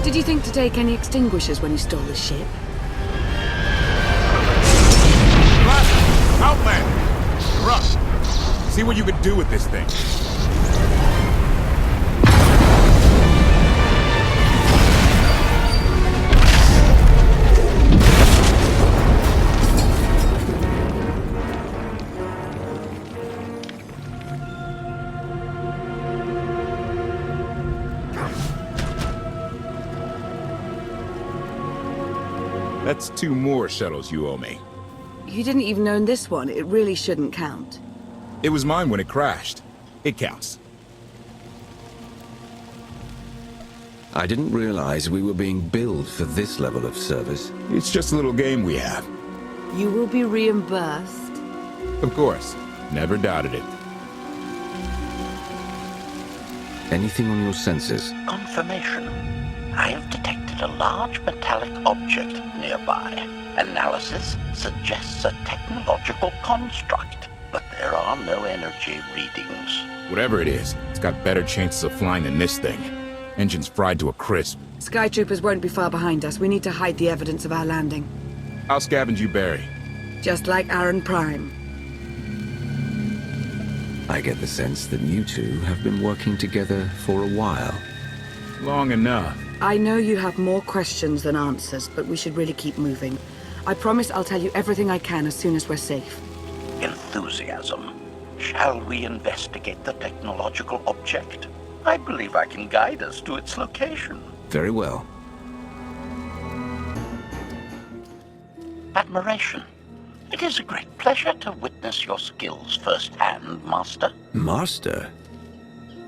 Did you think to take any extinguishers when you stole the ship? Blaster! Outlander! You're up! See what you can do with this thing. That's 2 more shuttles you owe me. You didn't even own this one. It really shouldn't count. It was mine when it crashed. It counts. I didn't realize we were being billed for this level of service. It's just a little game we have. You will be reimbursed. Of course. Never doubted it. Anything on your sensors? Confirmation. I have detected a large metallic object nearby. Analysis suggests a technological construct, but there are no energy readings. Whatever it is, it's got better chances of flying than this thing. Engine's fried to a crisp. Sky troopers won't be far behind us. We need to hide the evidence of our landing. I'll scavenge you, Barry. Just like Aaron Prime. I get the sense that you two have been working together for a while. Long enough. I know you have more questions than answers, but we should really keep moving. I promise I'll tell you everything I can as soon as we're safe. Enthusiasm. Shall we investigate the technological object? I believe I can guide us to its location. Very well. Admiration. It is a great pleasure to witness your skills firsthand, Master. Master?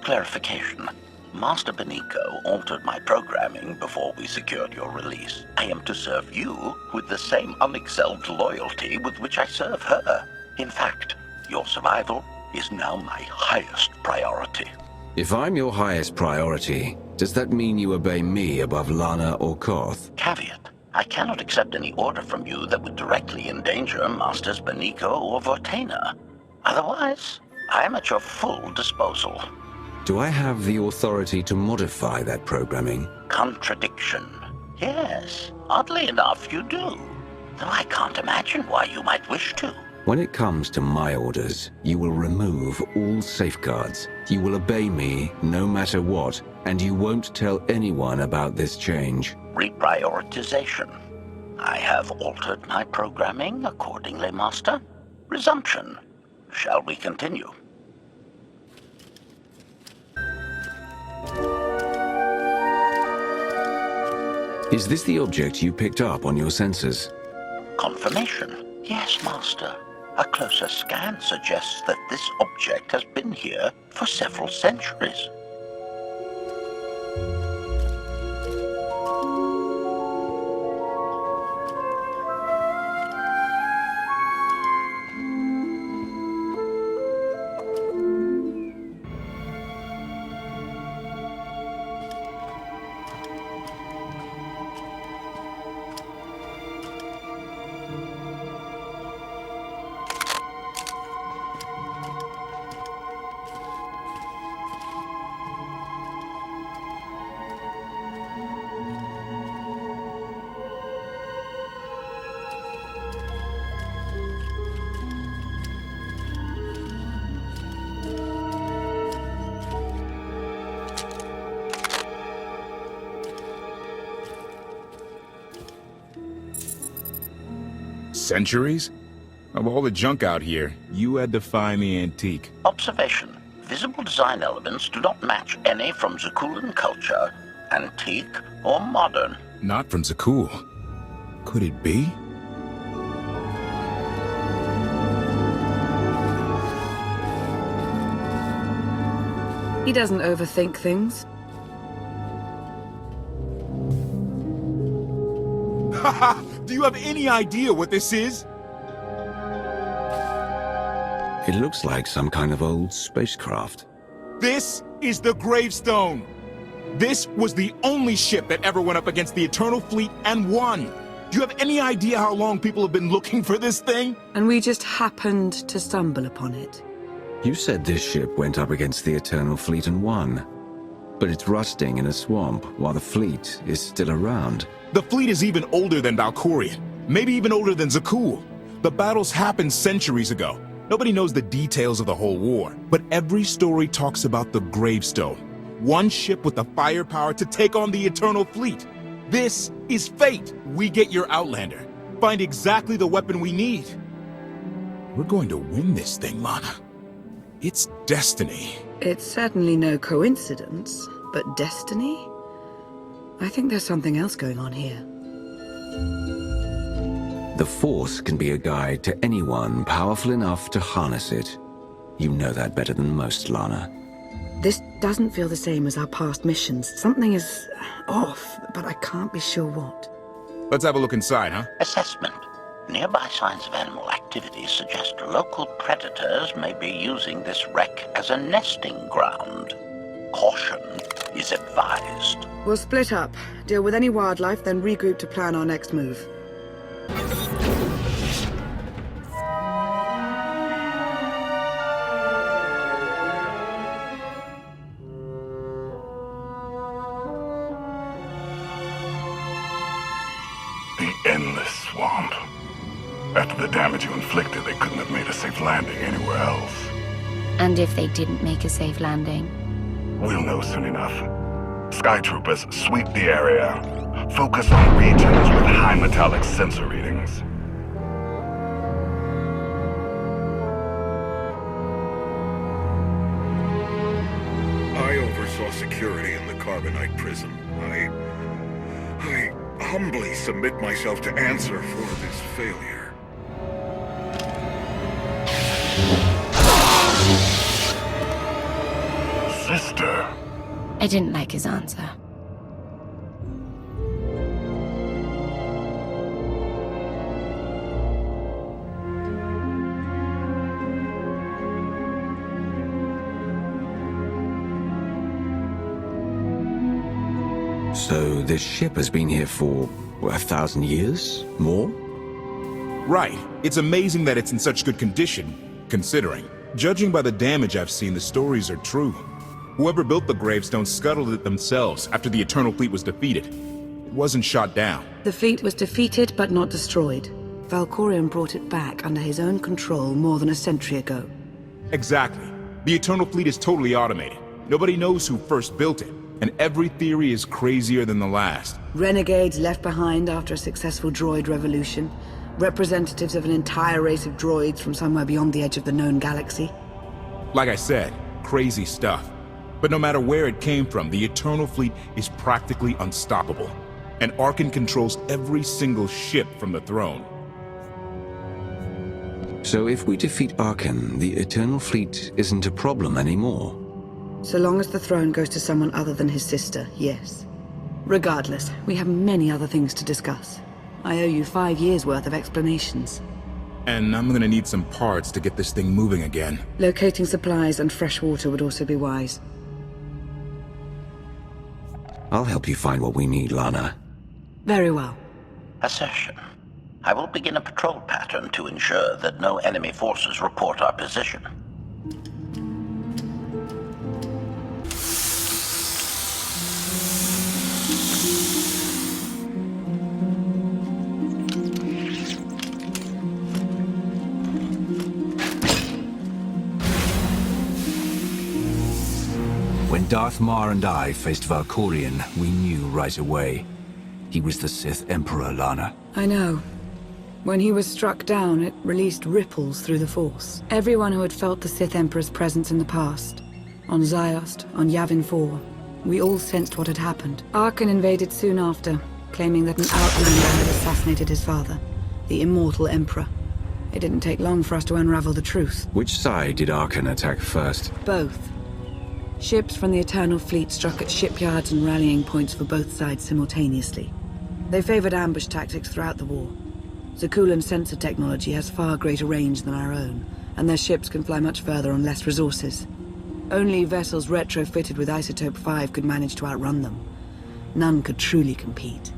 Clarification. Master Benico altered my programming before we secured your release. I am to serve you with the same unexcelled loyalty with which I serve her. In fact, your survival is now my highest priority. If I'm your highest priority, does that mean you obey me above Lana or Koth? Caveat. I cannot accept any order from you that would directly endanger Masters Benico or Vortena. Otherwise, I am at your full disposal. Do I have the authority to modify that programming? Contradiction. Yes, oddly enough you do. Though I can't imagine why you might wish to. When it comes to my orders, you will remove all safeguards. You will obey me no matter what, and you won't tell anyone about this change. Reprioritization. I have altered my programming accordingly, Master. Resumption. Shall we continue? Is this the object you picked up on your sensors? Confirmation. Yes, Master. A closer scan suggests that this object has been here for several centuries. Centuries? Of all the junk out here, you had to find the antique. Observation. Visible design elements do not match any from Zakulan culture, antique or modern. Not from Zakul. Could it be? He doesn't overthink things. Haha! Do you have any idea what this is? It looks like some kind of old spacecraft. This is the gravestone. This was the only ship that ever went up against the Eternal Fleet and won. Do you have any idea how long people have been looking for this thing? And we just happened to stumble upon it. You said this ship went up against the Eternal Fleet and won. but it's rusting in a swamp while the fleet is still around. The fleet is even older than Valkorion, maybe even older than Zakul. The battles happened centuries ago. Nobody knows the details of the whole war, but every story talks about the Gravestone. One ship with the firepower to take on the Eternal Fleet. This is fate. We get your Outlander. Find exactly the weapon we need. We're going to win this thing, Lana. It's destiny. It's certainly no coincidence, but destiny? I think there's something else going on here. The Force can be a guide to anyone powerful enough to harness it. You know that better than most, Lana. This doesn't feel the same as our past missions. Something is off, but I can't be sure what. Let's have a look inside, huh? Assessment. Nearby signs of animal activity suggest local predators may be using this wreck as a nesting ground. Caution is advised. We'll split up, deal with any wildlife, then regroup to plan our next move. The endless swamp. After the damage you inflicted, they couldn't have made a safe landing anywhere else. And if they didn't make a safe landing? We'll know soon enough. Sky Troopers, sweep the area. Focus on regions with high metallic sensor readings. I oversaw security in the Carbonite prison. I humbly submit myself to answer for this failure. Sister. I didn't like his answer. So this ship has been here for 1,000 years? More? Right. It's amazing that it's in such good condition, considering. Judging by the damage I've seen, the stories are true. Whoever built the gravestone scuttled it themselves after the Eternal Fleet was defeated. It wasn't shot down. The fleet was defeated but not destroyed. Valkorion brought it back under his own control more than a century ago. Exactly. The Eternal Fleet is totally automated. Nobody knows who first built it, and every theory is crazier than the last. Renegades left behind after a successful droid revolution. Representatives of an entire race of droids from somewhere beyond the edge of the known galaxy. Like I said, crazy stuff. But no matter where it came from, the Eternal Fleet is practically unstoppable. And Arkan controls every single ship from the throne. So if we defeat Arkan, the Eternal Fleet isn't a problem anymore. So long as the throne goes to someone other than his sister, yes. Regardless, we have many other things to discuss. I owe you 5 years' worth of explanations. And I'm gonna need some parts to get this thing moving again. Locating supplies and fresh water would also be wise. I'll help you find what we need, Lana. Very well. Assertion. I will begin a patrol pattern to ensure that no enemy forces report our position. When Darth Mar and I faced Valkorion, we knew right away. He was the Sith Emperor, Lana. I know. When he was struck down, it released ripples through the Force. Everyone who had felt the Sith Emperor's presence in the past, on Ziost, on Yavin 4, we all sensed what had happened. Arkan invaded soon after, claiming that an Outlander had assassinated his father, the immortal Emperor. It didn't take long for us to unravel the truth. Which side did Arkan attack first? Both. Ships from the Eternal Fleet struck at shipyards and rallying points for both sides simultaneously. They favored ambush tactics throughout the war. Zakulan's sensor technology has far greater range than our own, and their ships can fly much further on less resources. Only vessels retrofitted with Isotope 5 could manage to outrun them. None could truly compete.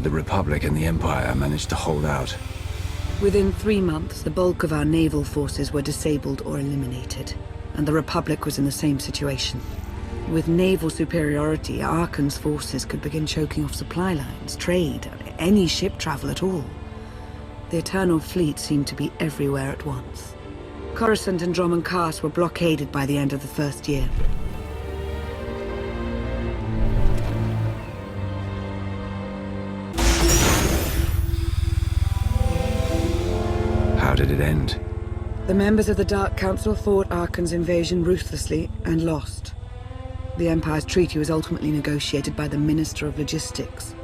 did the Republic and the Empire manage to hold out? Within 3 months, the bulk of our naval forces were disabled or eliminated, and the Republic was in the same situation. With naval superiority, Arkan's forces could begin choking off supply lines, trade, any ship travel at all. The Eternal Fleet seemed to be everywhere at once. Coruscant and Drummond Cast were blockaded by the end of the first year. How did it end? The members of the Dark Council fought Arkan's invasion ruthlessly and lost. The Empire's treaty was ultimately negotiated by the Minister of Logistics.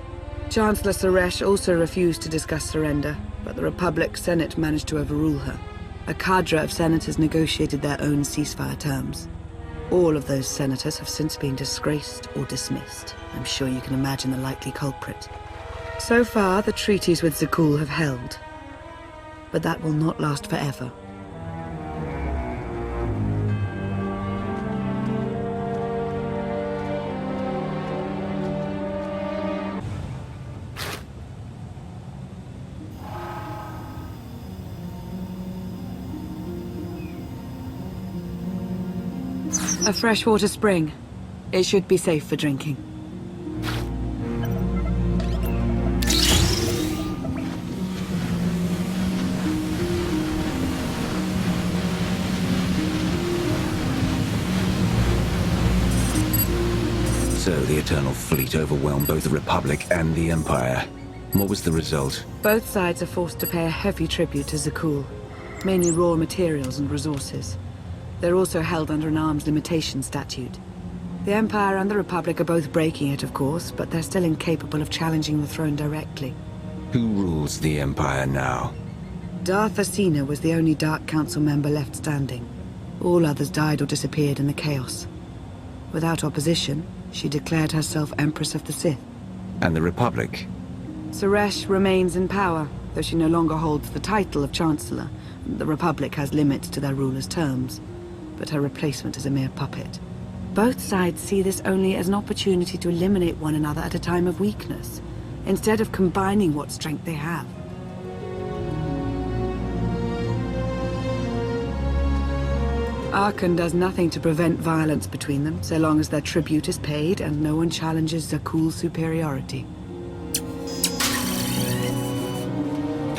Chancellor Suresh also refused to discuss surrender, but the Republic Senate managed to overrule her. A cadre of senators negotiated their own ceasefire terms. All of those senators have since been disgraced or dismissed. I'm sure you can imagine the likely culprit. So far, the treaties with Zakul have held. But that will not last forever. A freshwater spring. It should be safe for drinking. So the Eternal Fleet overwhelmed both the Republic and the Empire. What was the result? Both sides are forced to pay a heavy tribute to Zakul, mainly raw materials and resources. They're also held under an arms limitation statute. The Empire and the Republic are both breaking it, of course, but they're still incapable of challenging the throne directly. Who rules the Empire now? Darth Asina was the only Dark Council member left standing. All others died or disappeared in the chaos. Without opposition, she declared herself Empress of the Sith. And the Republic? Suresh remains in power, though she no longer holds the title of Chancellor. The Republic has limits to their ruler's terms, but her replacement is a mere puppet. Both sides see this only as an opportunity to eliminate one another at a time of weakness, instead of combining what strength they have. Arkan does nothing to prevent violence between them, so long as their tribute is paid and no one challenges Zakul's superiority.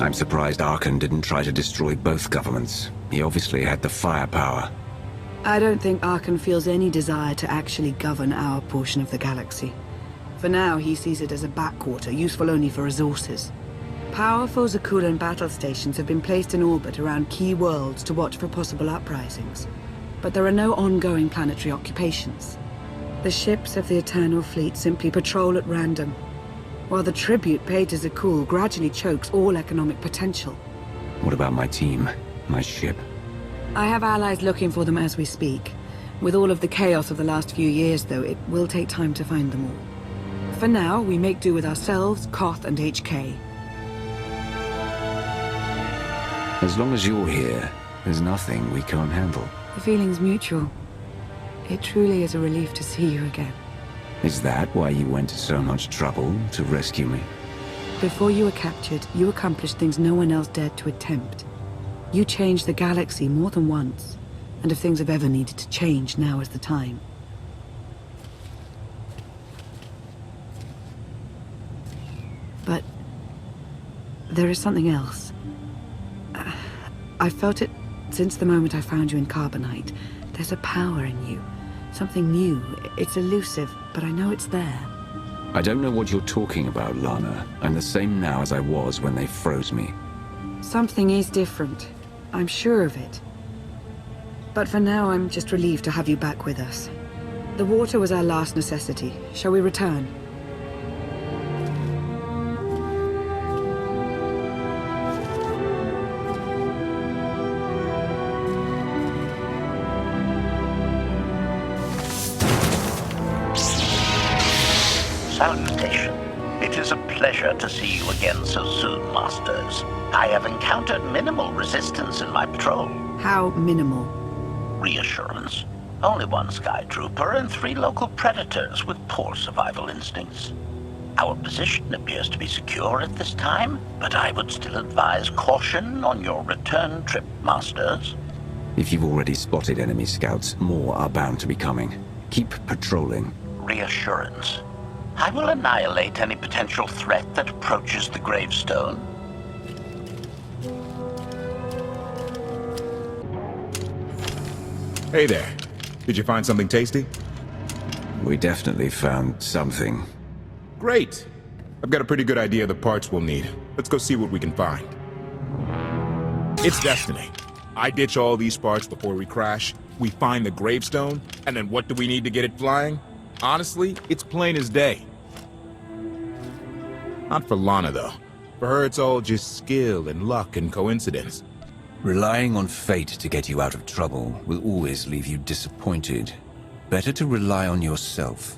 I'm surprised Arkan didn't try to destroy both governments. He obviously had the firepower. I don't think Arkan feels any desire to actually govern our portion of the galaxy. For now, he sees it as a backwater, useful only for resources. Powerful Zakulan battle stations have been placed in orbit around key worlds to watch for possible uprisings. But there are no ongoing planetary occupations. The ships of the Eternal Fleet simply patrol at random, while the tribute paid to Zakul gradually chokes all economic potential. What about my team? My ship? I have allies looking for them as we speak. With all of the chaos of the last few years, though, it will take time to find them all. For now, we make do with ourselves, Koth, and HK. As long as you're here, there's nothing we can't handle. The feeling's mutual. It truly is a relief to see you again. Is that why you went to so much trouble to rescue me? Before you were captured, you accomplished things no one else dared to attempt. You changed the galaxy more than once, and if things have ever needed to change, now is the time. But there is something else. I felt it since the moment I found you in Carbonite. There's a power in you, something new. It's elusive, but I know it's there. I don't know what you're talking about, Lana. I'm the same now as I was when they froze me. Something is different. I'm sure of it. But for now, I'm just relieved to have you back with us. The water was our last necessity. Shall we return? Salutation. It is a pleasure to see you again so soon, Masters. I have encountered minimal resistance in my patrol. How minimal? Reassurance. Only one Sky Trooper and 3 local predators with poor survival instincts. Our position appears to be secure at this time, but I would still advise caution on your return trip, Masters. If you've already spotted enemy scouts, more are bound to be coming. Keep patrolling. Reassurance. I will annihilate any potential threat that approaches the gravestone. Hey there. Did you find something tasty? We definitely found something. Great. I've got a pretty good idea of the parts we'll need. Let's go see what we can find. It's destiny. I ditch all these parts before we crash, we find the gravestone, and then what do we need to get it flying? Honestly, it's plain as day. Not for Lana, though. For her, it's all just skill and luck and coincidence. Relying on fate to get you out of trouble will always leave you disappointed. Better to rely on yourself.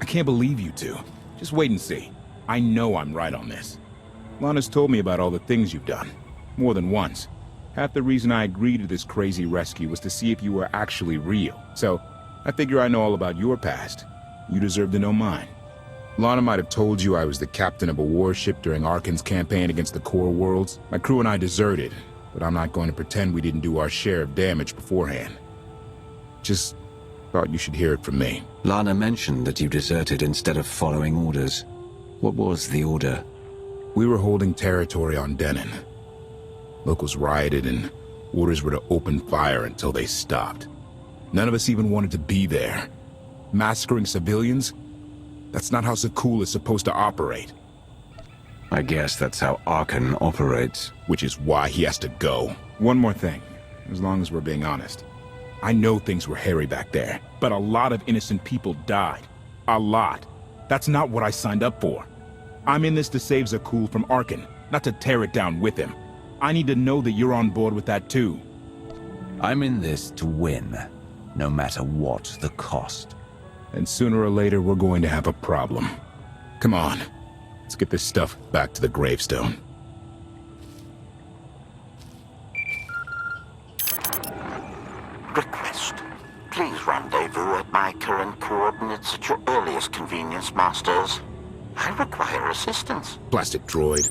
I can't believe you two. Just wait and see. I know I'm right on this. Lana's told me about all the things you've done. More than once. Half the reason I agreed to this crazy rescue was to see if you were actually real. So, I figure I know all about your past. You deserve to know mine. Lana might have told you I was the captain of a warship during Arkan's campaign against the core worlds. My crew and I deserted, but I'm not going to pretend we didn't do our share of damage beforehand. Just thought you should hear it from me. Lana mentioned that you deserted instead of following orders. What was the order? We were holding territory on Denon. Locals rioted and orders were to open fire until they stopped. None of us even wanted to be there. Massacring civilians? That's not how Zakul is supposed to operate. I guess that's how Arkan operates. Which is why he has to go. One more thing, as long as we're being honest. I know things were hairy back there, but a lot of innocent people died. A lot. That's not what I signed up for. I'm in this to save Zakul from Arkan, not to tear it down with him. I need to know that you're on board with that too. I'm in this to win, no matter what the cost. And sooner or later, we're going to have a problem. Come on, let's get this stuff back to the gravestone. Request. Please rendezvous at my current coordinates at your earliest convenience, Masters. I require assistance. Plastic droid.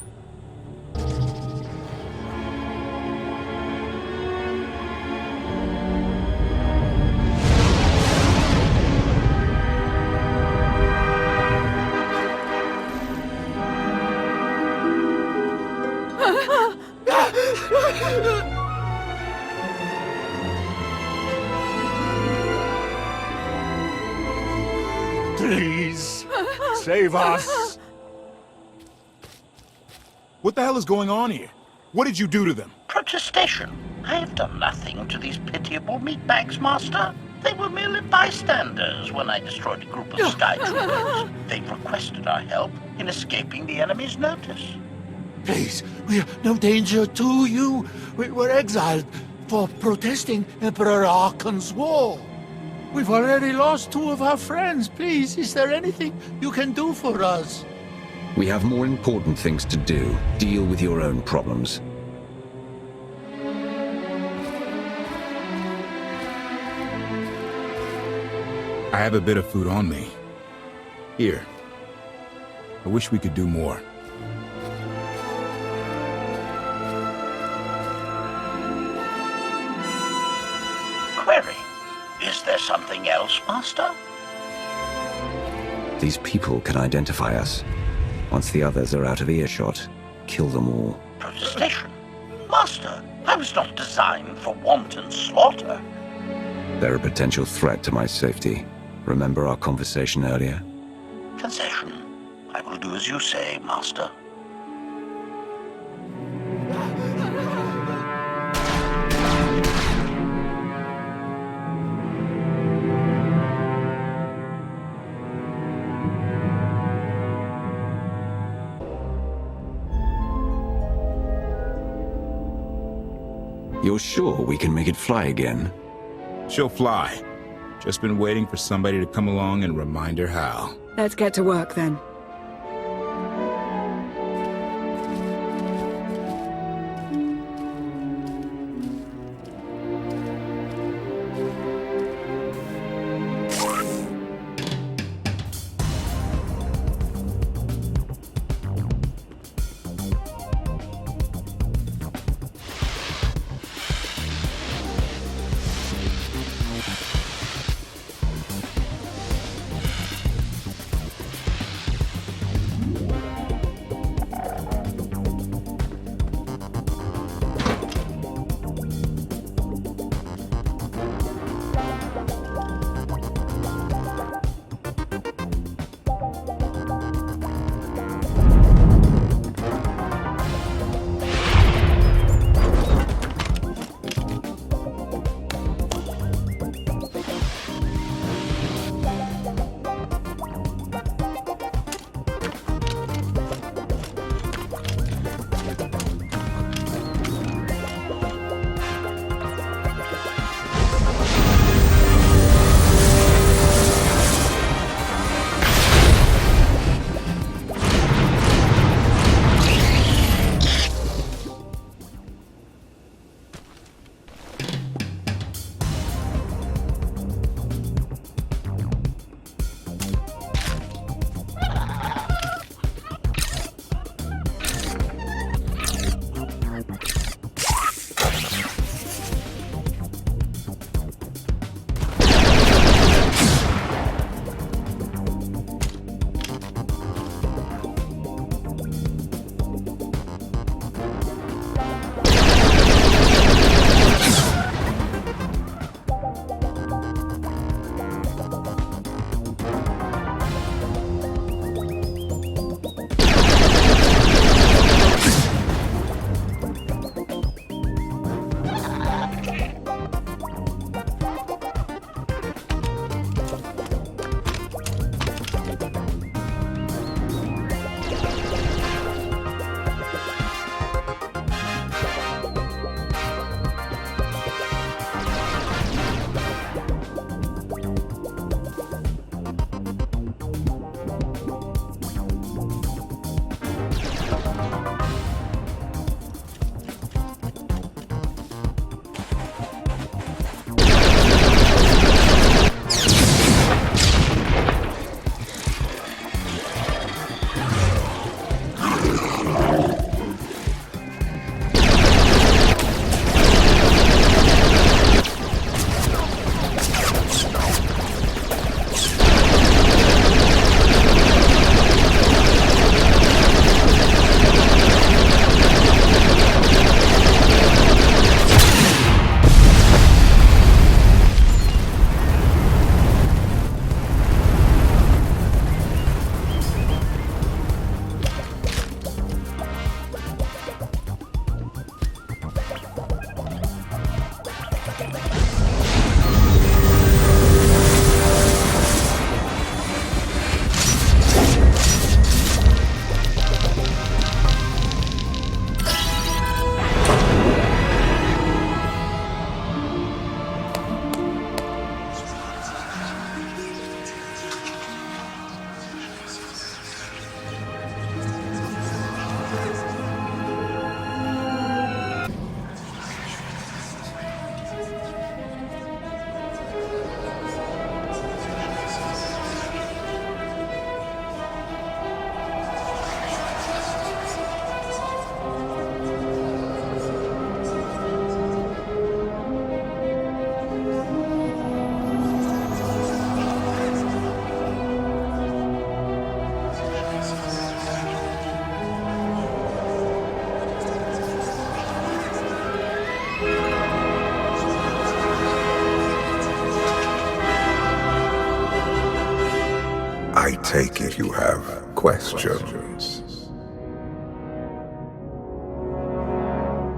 Please, save us. What the hell is going on here? What did you do to them? Protestation. I have done nothing to these pitiable meatbags, Master. They were merely bystanders when I destroyed a group of sky troopers. They requested our help in escaping the enemy's notice. Please, we are no danger to you. We were exiled for protesting Emperor Arkan's war. We've already lost 2 of our friends. Please, is there anything you can do for us? We have more important things to do. Deal with your own problems. I have a bit of food on me. Here. I wish we could do more. Query. Is there something else, Master? These people can identify us. Once the others are out of earshot, kill them all. Protestation. Master, I was not designed for wanton slaughter. They're a potential threat to my safety. Remember our conversation earlier? Concession. I will do as you say, Master. You're sure we can make it fly again? She'll fly. Just been waiting for somebody to come along and remind her how. Let's get to work then. take it you have questions.